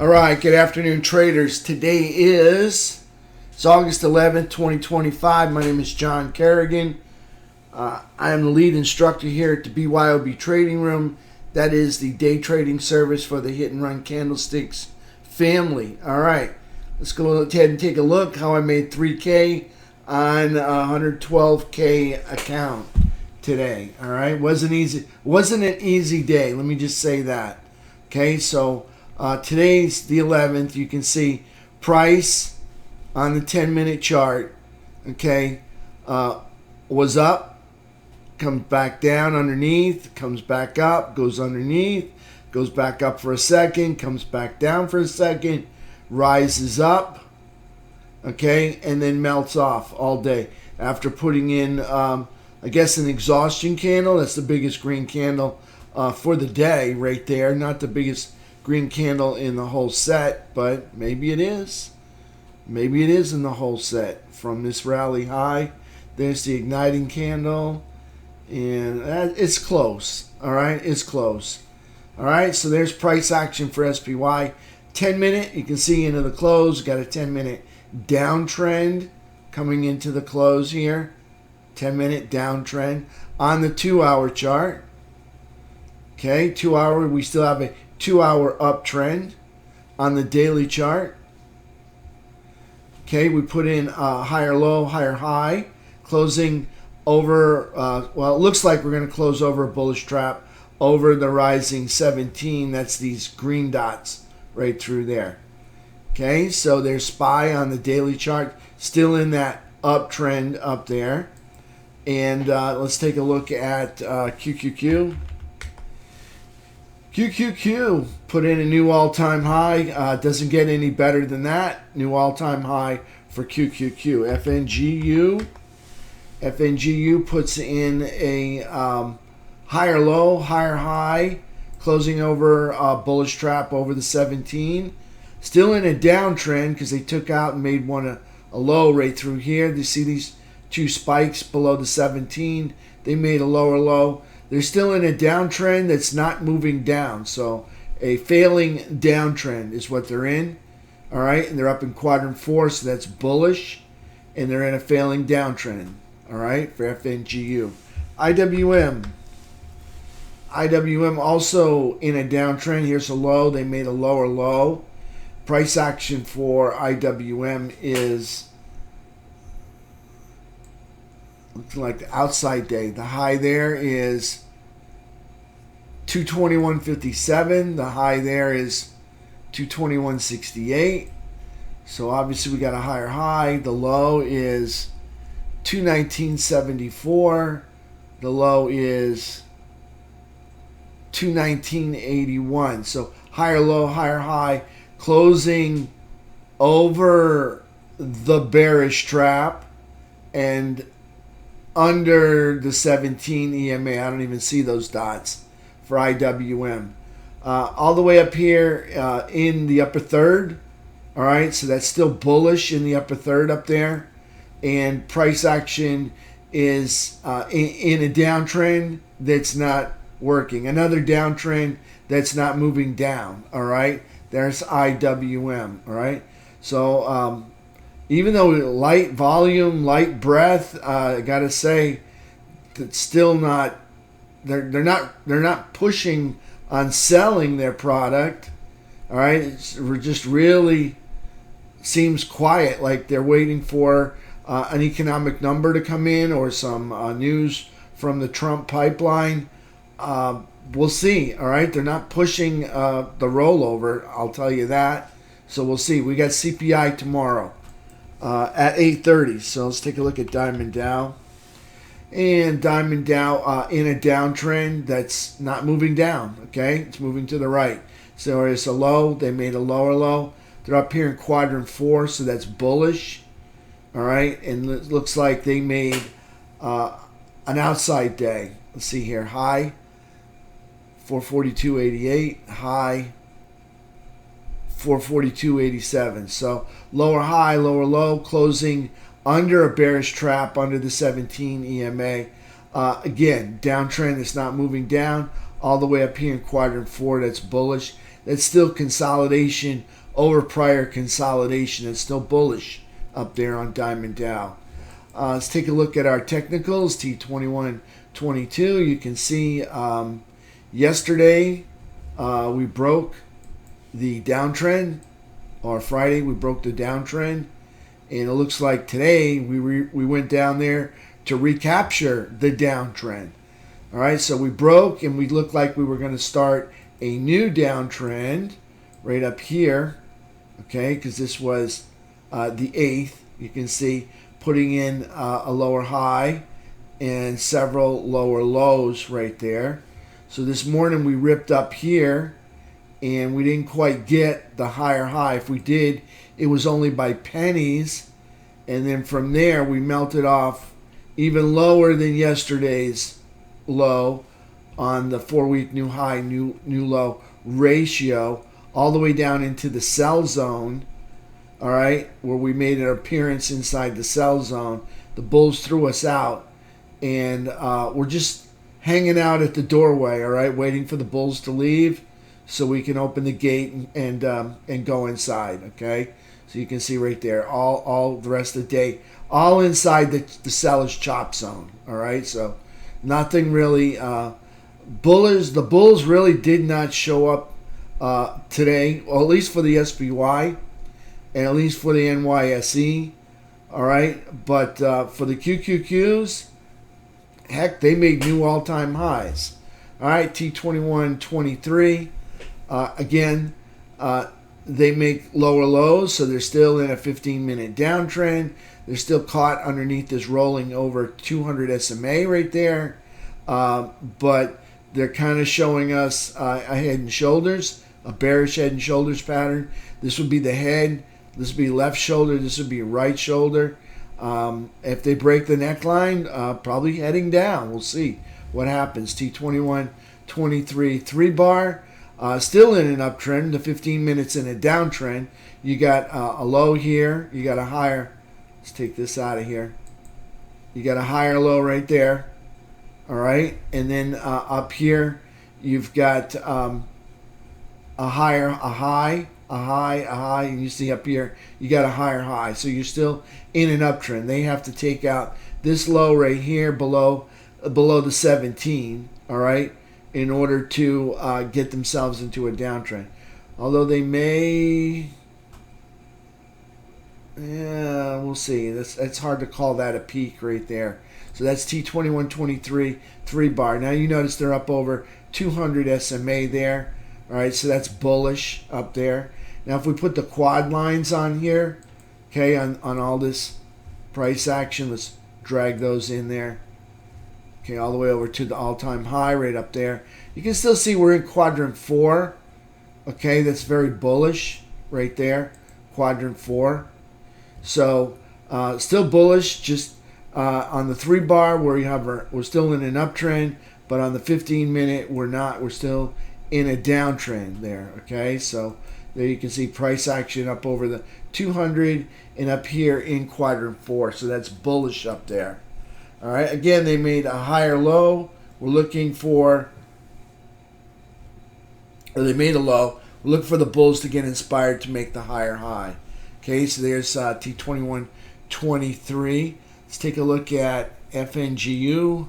All right, good afternoon, traders. Today is August 11th, 2025. My name is John Carignan. I am the lead instructor here at the BYOB Trading Room. That is the day trading service for the hit and run candlesticks family. All right, let's go ahead and take a look how I made 3K on a 112K account today. All right, wasn't an easy day. Let me just say that. Okay, so today's the 11th. You can see price on the 10-minute chart, okay, was up, comes back down underneath, comes back up, goes underneath, goes back up for a second, comes back down for a second, rises up, okay, and then melts off all day after putting in, I guess, an exhaustion candle. That's the biggest green candle for the day right there. Not the biggest green candle in the whole set, but maybe it is. Maybe it is in the whole set. From this rally high, there's the igniting candle, and it's close. All right, it's close. All right, so there's price action for SPY. 10-minute, you can see into the close. Got a 10-minute downtrend coming into the close here. 10-minute downtrend on the 2-hour chart. Okay, 2-hour, we still have a 2-hour uptrend on the daily chart. Okay, we put in higher low, higher high, closing over, well, it looks like we're going to close over a bullish trap over the rising 17. That's these green dots right through there. Okay, so there's SPY on the daily chart, still in that uptrend up there. And let's take a look at QQQ. QQQ put in a new all-time high. Doesn't get any better than that. New all-time high for QQQ. FNGU puts in a higher low, higher high, closing over a bullish trap over the 17. Still in a downtrend because they took out and made one a low right through here. You see these two spikes below the 17. They made a lower low. They're still in a downtrend that's not moving down. So a failing downtrend is what they're in. All right, and they're up in quadrant 4, so that's bullish. And they're in a failing downtrend. All right, for FNGU. IWM also in a downtrend. Here's a low. They made a lower low. Price action for IWM is looking like the outside day. The high there is 221.57. The high there is 221.68. So obviously we got a higher high. The low is 219.74. The low is 219.81. So higher low, higher high, closing over the bearish trap and under the 17 EMA. I don't even see those dots for IWM. All the way up here in the upper third. All right, so that's still bullish in the upper third up there. And price action is in a downtrend that's not working. Another downtrend that's not moving down. All right, there's IWM. All right, so even though light volume, light breadth, I gotta say that's still not. They're not pushing on selling their product. All right, it just really seems quiet, like they're waiting for an economic number to come in or some news from the Trump pipeline. We'll see. All right, they're not pushing the rollover. I'll tell you that. So we'll see. We got CPI tomorrow at 8:30. So let's take a look at Diamond Dow. And Diamond Dow in a downtrend that's not moving down. Okay, it's moving to the right. So it's a low. They made a lower low. They're up here in quadrant 4, so that's bullish. All right, and it looks like they made an outside day. Let's see here. High 442.88. High 442.87. So lower high, lower low, closing under a bearish trap under the 17 EMA. Again, downtrend that's not moving down. All the way up here in quadrant 4, that's bullish. that's still consolidation over prior consolidation. It's still bullish up there on Diamond Dow. Let's take a look at our technicals, T2122. You can see yesterday we broke the downtrend, or Friday we broke the downtrend, and it looks like today we went down there to recapture the downtrend. All right, so we broke and we looked like we were going to start a new downtrend right up here, okay, because this was the 8th. You can see putting in a lower high and several lower lows right there. So this morning we ripped up here and we didn't quite get the higher high. If we did, it was only by pennies, and then from there we melted off even lower than yesterday's low on the 4-week new high, new low ratio, all the way down into the sell zone, all right, where we made an appearance inside the sell zone. The bulls threw us out, and we're just hanging out at the doorway, all right, waiting for the bulls to leave so we can open the gate and go inside, okay? So you can see right there, all the rest of the day, all inside the seller's chop zone, all right? So nothing really bullish. The bulls really did not show up today, or at least for the SPY and at least for the NYSE, all right? But for the QQQs, heck, they made new all-time highs. All right, T2123, again, they make lower lows, so they're still in a 15-minute downtrend. They're still caught underneath this rolling over 200 SMA right there, but they're kind of showing us a head and shoulders, a bearish head and shoulders pattern. This would be the head, this would be left shoulder, this would be right shoulder. If they break the neckline, probably heading down. We'll see what happens. T2123 3-bar, still in an uptrend. The 15 minutes in a downtrend. You got a low here. You got a higher. Let's take this out of here. You got a higher low right there. All right, and then up here you've got a high, and you see up here you got a higher high. So you're still in an uptrend. They have to take out this low right here below the 17, all right, in order to get themselves into a downtrend. Although they may, yeah, we'll see. It's hard to call that a peak right there. So that's T2123 3-bar. Now you notice they're up over 200 SMA there. All right, so that's bullish up there. Now if we put the quad lines on here, okay, on all this price action, let's drag those in there. Okay, all the way over to the all-time high right up there. You can still see we're in quadrant 4. Okay, that's very bullish right there, quadrant 4. So still bullish, just on the 3-bar where you have we're still in an uptrend, but on the 15-minute we're not. We're still in a downtrend there. Okay, so there you can see price action up over the 200 and up here in quadrant 4. So that's bullish up there. All right, again, they made a higher low. We're looking for, or they made a low. We're looking for the bulls to get inspired to make the higher high. Okay, so there's T2123. Let's take a look at FNGU,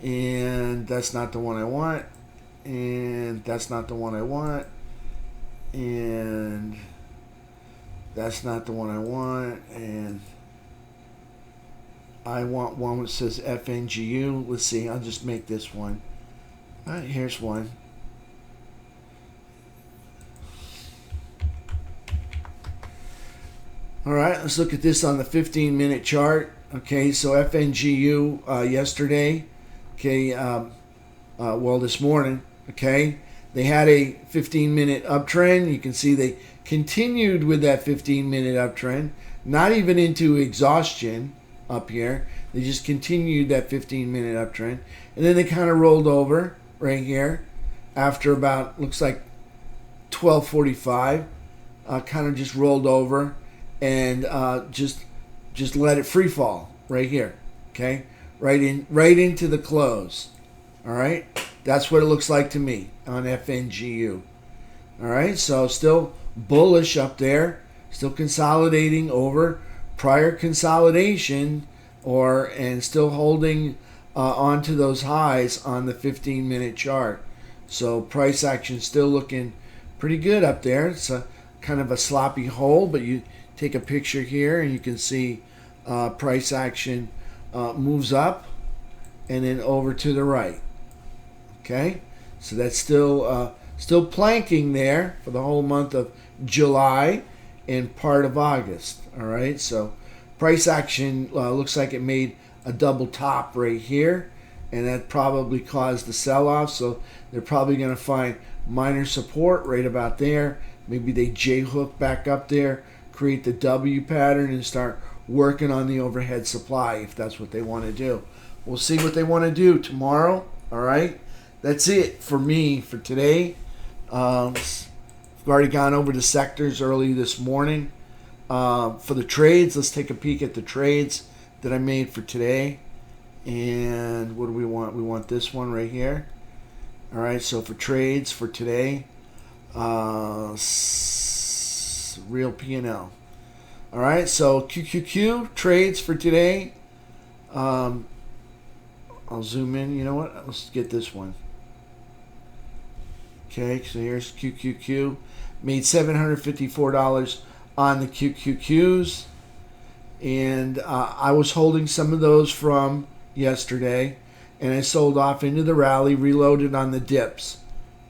and that's not the one I want, and that's not the one I want, and that's not the one I want, and I want one that says FNGU. Let's see, I'll just make this one. All right, here's one. All right, let's look at this on the 15-minute chart. Okay, so FNGU yesterday, okay, well this morning, okay, they had a 15-minute uptrend. You can see they continued with that 15-minute uptrend, not even into exhaustion up here. They just continued that 15-minute uptrend, and then they kind of rolled over right here after about, looks like 12:45, kind of just rolled over and just let it free fall right here, okay, right into the close. All right, that's what it looks like to me on FNGU. All right, so still bullish up there, still consolidating over prior consolidation, and still holding onto those highs on the 15-minute chart. So price action still looking pretty good up there. It's a kind of a sloppy hold, but you take a picture here and you can see price action moves up and then over to the right. Okay, so that's still planking there for the whole month of July and part of August. All right, so price action looks like it made a double top right here, and that probably caused the sell-off. So they're probably going to find minor support right about there. Maybe they J-hook back up there, create the W pattern, and start working on the overhead supply if that's what they want to do. We'll see what they want to do tomorrow. All right, that's it for me for today. I've already gone over the sectors early this morning. For the trades, let's take a peek at the trades that I made for today. And what do we want? We want this one right here. All right, so for trades for today, real P&L. All right, so QQQ trades for today. I'll zoom in. You know what? Let's get this one. Okay, so here's QQQ. Made $754 on the QQQs. And I was holding some of those from yesterday. And I sold off into the rally, reloaded on the dips.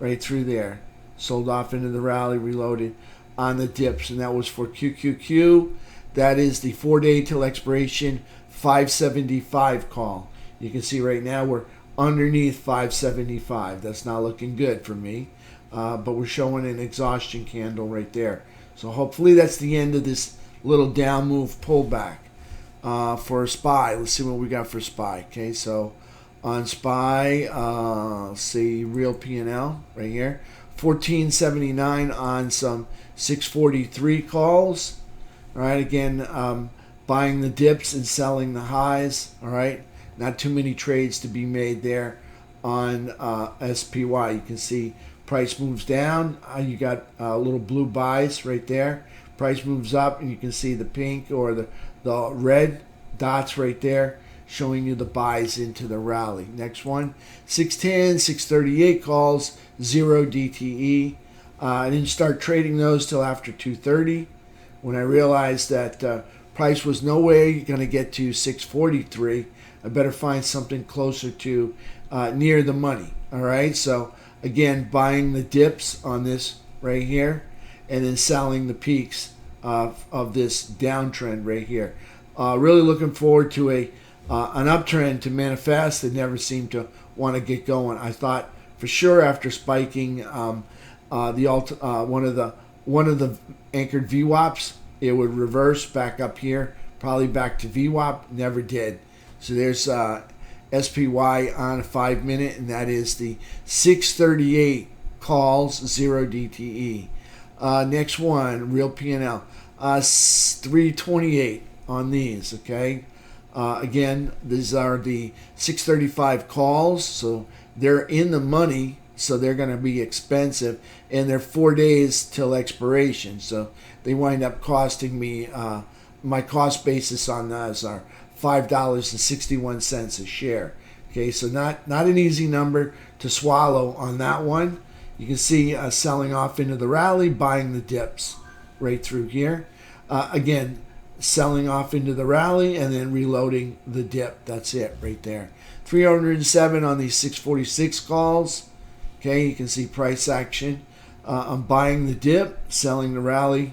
Right through there. Sold off into the rally, reloaded on the dips. And that was for QQQ. That is the 4-day till expiration 575 call. You can see right now we're underneath 575. That's not looking good for me. But we're showing an exhaustion candle right there. So hopefully that's the end of this little down move pullback. For SPY, let's see what we got for SPY. Okay, so on SPY, see real P&L right here. 1479 on some 643 calls. All right, again, buying the dips and selling the highs. All right, not too many trades to be made there on SPY. You can see price moves down. You got little blue buys right there. Price moves up, and you can see the pink or the red dots right there showing you the buys into the rally. Next one, 610, 638 calls, 0 DTE. I didn't start trading those till after 2:30 when I realized that price was no way going to get to 643. I better find something closer to near the money. All right, so again, buying the dips on this right here and then selling the peaks of this downtrend right here. Really looking forward to an uptrend to manifest. It never seemed to want to get going. I thought for sure after spiking one of the anchored VWAPs, it would reverse back up here, probably back to VWAP. Never did. So there's SPY on a 5-minute, and that is the 638 calls, 0 DTE. Next one, real P&L, 328 on these. Okay, again, these are the 635 calls, so they're in the money, so they're going to be expensive, and they're 4 days till expiration, so they wind up costing me. My cost basis on those are $5.61 a share. Okay, so not an easy number to swallow on that one. You can see selling off into the rally, buying the dips right through here. Again, selling off into the rally and then reloading the dip. That's it right there. 307 on these 646 calls. Okay, you can see price action. I'm buying the dip, selling the rally,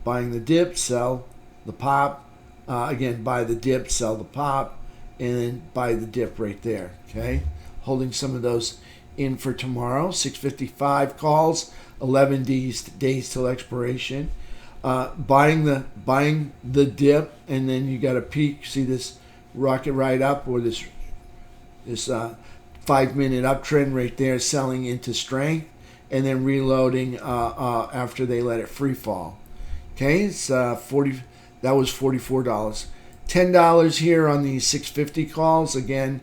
buying the dip, sell the pop. Again, buy the dip, sell the pop, and then buy the dip right there. Okay, holding some of those in for tomorrow. 655 calls, 11 days till expiration. Buying the dip, and then you got a peak. See this rocket right up, or this 5-minute uptrend right there, selling into strength, and then reloading after they let it free fall. Okay, it's 40. That was $44. $10 here on these 650 calls. Again,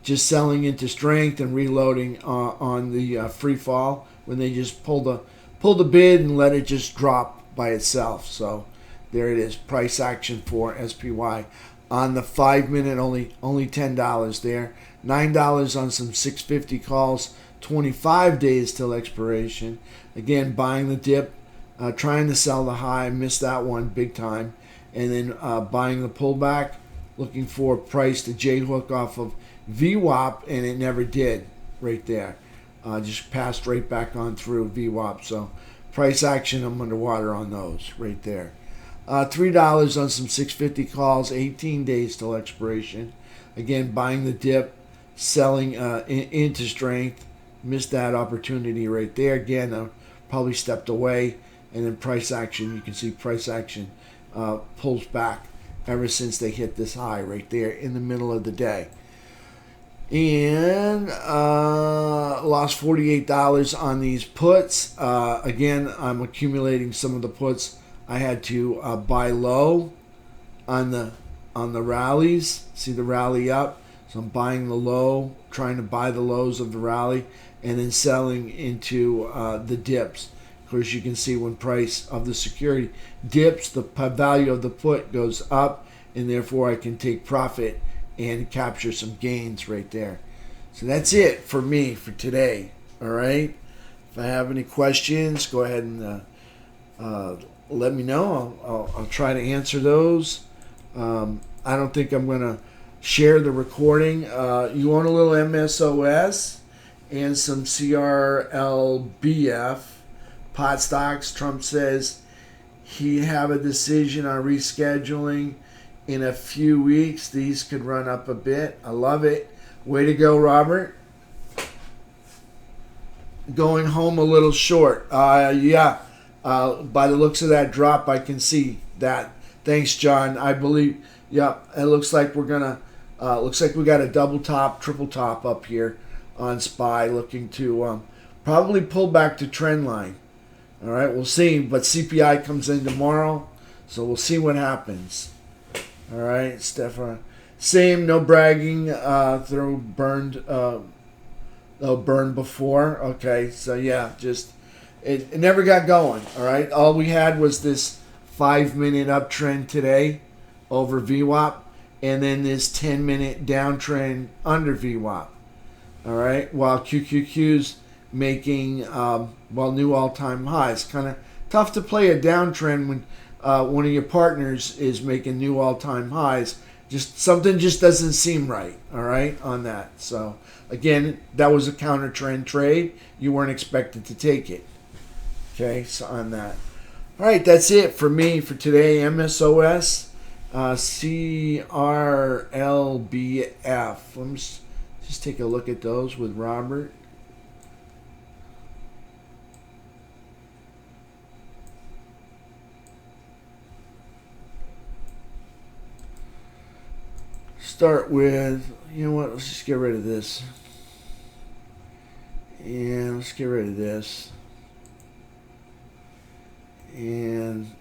just selling into strength and reloading on the free fall when they just pull the bid and let it just drop by itself. So there it is, price action for SPY. On the 5-minute, only $10 there. $9 on some 650 calls, 25 days till expiration. Again, buying the dip, trying to sell the high, missed that one big time. And then buying the pullback, looking for price to J-hook off of VWAP, and it never did right there. Just passed right back on through VWAP. So price action, I'm underwater on those right there. $3 on some 650 calls, 18 days till expiration. Again, buying the dip, selling into strength. Missed that opportunity right there. Again, probably stepped away. And then price action, you can see price action pulls back ever since they hit this high right there in the middle of the day. And lost $48 on these puts. Again, I'm accumulating some of the puts. I had to buy low on the rallies. See the rally up? So I'm buying the low, trying to buy the lows of the rally, and then selling into the dips. Of course, you can see when price of the security dips, the value of the put goes up, and therefore I can take profit and capture some gains right there. So that's it for me for today. All right. If I have any questions, go ahead and let me know. I'll try to answer those. I don't think I'm going to share the recording. You want a little MSOS and some CRLBF pot stocks. Trump says he have a decision on rescheduling in a few weeks. These could run up a bit. I love it. Way to go, Robert. Going home a little short. Yeah. By the looks of that drop, I can see that. Thanks, John. I believe. Yeah. It looks like we're gonna. Looks like we got a double top, triple top up here on SPY, looking to probably pull back to trend line. All right, we'll see. But CPI comes in tomorrow, so we'll see what happens. All right, Stefan. Same, no bragging. Through burned. Burned before. Okay, so yeah, just it never got going. All right, all we had was this 5-minute uptrend today over VWAP, and then this 10-minute downtrend under VWAP. All right, while QQQ's making new all-time highs. Kind of tough to play a downtrend when one of your partners is making new all-time highs. Just something just doesn't seem right. All right, on that. So again, that was a counter trend trade. You weren't expected to take it. Okay, so on that. All right, that's it for me for today. MSOS, CRLBF. Let me just take a look at those with Robert. Start with, you know what, let's just get rid of this. And let's get rid of this. And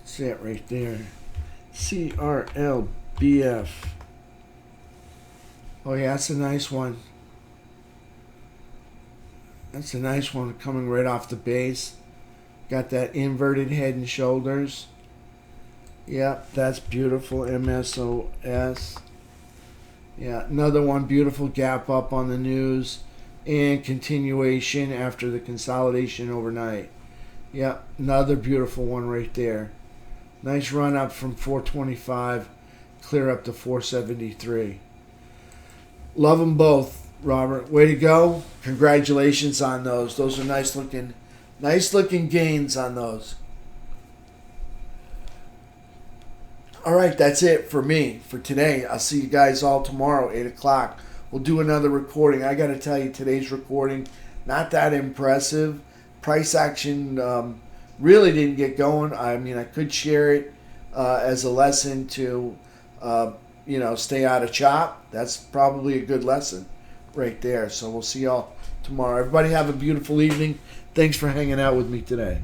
that's it right there. CRLBF. Oh yeah, that's a nice one. That's a nice one coming right off the base. Got that inverted head and shoulders. Yep, that's beautiful. MSOS. Yeah, another one, beautiful gap up on the news. And continuation after the consolidation overnight. Yep, another beautiful one right there. Nice run up from 425, clear up to 473. Love them both. Robert, way to go. Congratulations on those. Those are nice looking gains on those. All right, that's it for me for today. I'll see you guys all tomorrow, 8 o'clock. We'll do another recording. I got to tell you, today's recording, not that impressive. Price action really didn't get going. I mean, I could share it as a lesson to stay out of chop. That's probably a good lesson right there. So we'll see y'all tomorrow. Everybody have a beautiful evening. Thanks for hanging out with me today.